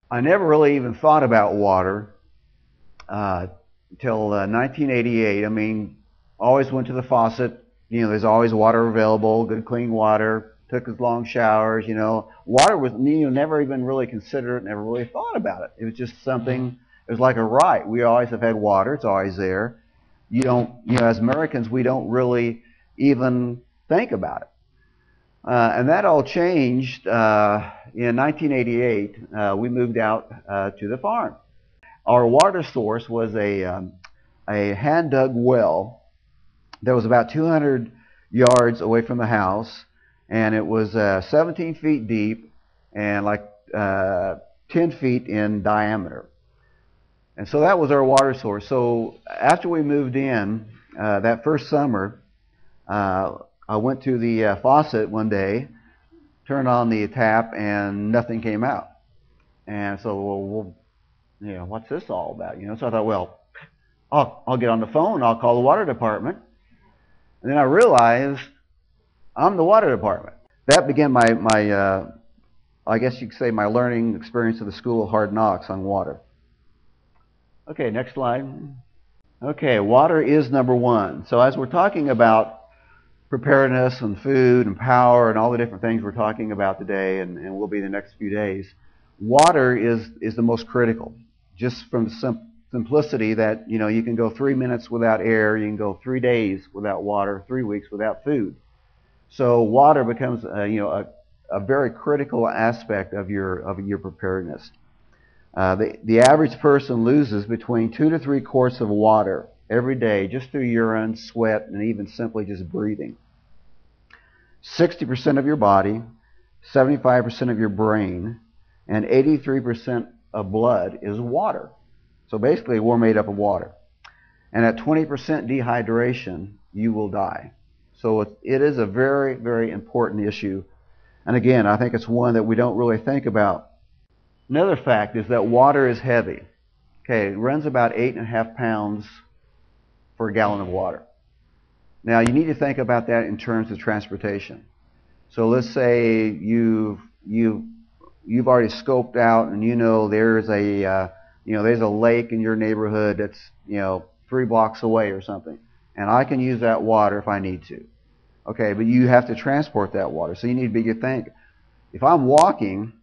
I never really even thought about water uh, until 1988. I mean, always went to the faucet. You know, there's always water available, good clean water. Took as long showers. You know, water was never even really considered, never really thought about it. It was just something. It was like a right. We always have had water. It's always there. You don't, as Americans, we don't really even think about it. And that all changed in 1988. We moved out to the farm. Our water source was a hand dug well that was about 200 yards away from the house, and it was 17 feet deep and like 10 feet in diameter. And so that was our water source. So after we moved in that first summer, I went to the faucet one day, turned on the tap, and nothing came out. And so, what's this all about? So I thought, well, I'll get on the phone, I'll call the water department. And then I realized I'm the water department. That began my I guess you could say, my learning experience of the School of Hard Knocks on water. Okay, next slide. Okay, water is number one. So as we're talking about preparedness and food and power and all the different things we're talking about today and will be the next few days, water is the most critical. Just from simplicity that, you can go 3 minutes without air, you can go 3 days without water, 3 weeks without food. So water becomes a very critical aspect of your preparedness. The average person loses between 2 to 3 quarts of water every day just through urine, sweat, and even simply just breathing. 60% of your body, 75% of your brain, and 83% of blood is water. So basically, we're made up of water. And at 20% dehydration, you will die. So it is a very, very important issue. And again, I think it's one that we don't really think about. Another fact is that water is heavy. Okay, it runs about 8.5 pounds for a gallon of water. Now, you need to think about that in terms of transportation. So let's say you've already scoped out, and there's a lake in your neighborhood that's 3 blocks away or something, and I can use that water if I need to. Okay, but you have to transport that water, so you need to be think. If I'm walking,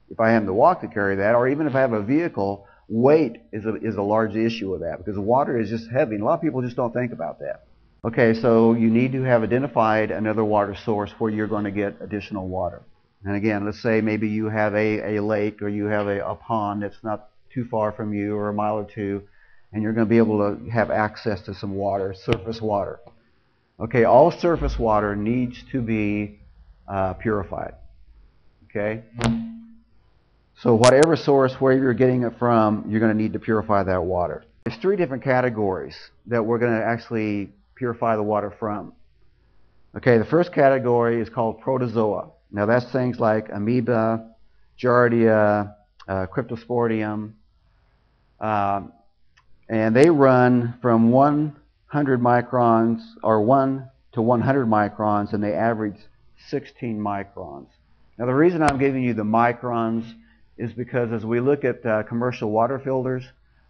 if I have to walk to carry that, or even if I have a vehicle, weight is a large issue with that because water is just heavy, and a lot of people just don't think about that. Okay, so you need to have identified another water source where you're going to get additional water. And again, let's say maybe you have a lake or you have a pond that's not too far from you, or a mile or two, and you're going to be able to have access to some water, surface water. Okay, all surface water needs to be purified. Okay? So whatever source, where you're getting it from, you're going to need to purify that water. There's 3 different categories that we're going to actually purify the water from. Okay, the first category is called Protozoa. Now that's things like amoeba, giardia, cryptosporidium, and they run from 100 microns, or 1 to 100 microns, and they average 16 microns. Now the reason I'm giving you the microns is because as we look at commercial water filters,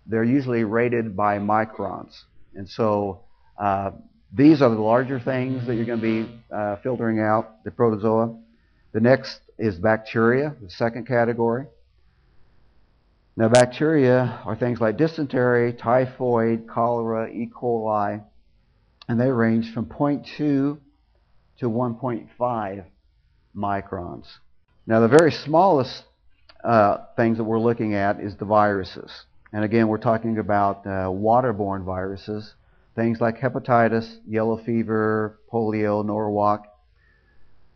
they're usually rated by microns. And so these are the larger things that you're going to be filtering out, the protozoa. The next is bacteria, the second category. Now bacteria are things like dysentery, typhoid, cholera, E. coli, and they range from 0.2 to 1.5 microns. Now the very smallest things that we're looking at is the viruses. And again, we're talking about waterborne viruses, things like hepatitis, yellow fever, polio, Norwalk,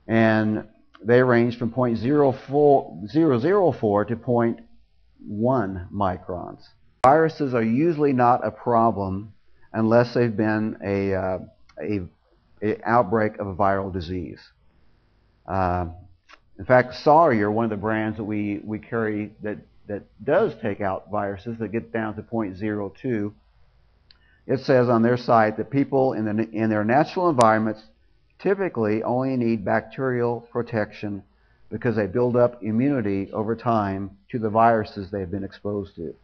and they range from 0.004 to 0.1 microns. Viruses are usually not a problem unless they've been a outbreak of a viral disease. In fact, Sawyer, one of the brands that we carry that does take out viruses that get down to 0.02, it says on their site that people in their natural environments typically only need bacterial protection because they build up immunity over time to the viruses they've been exposed to.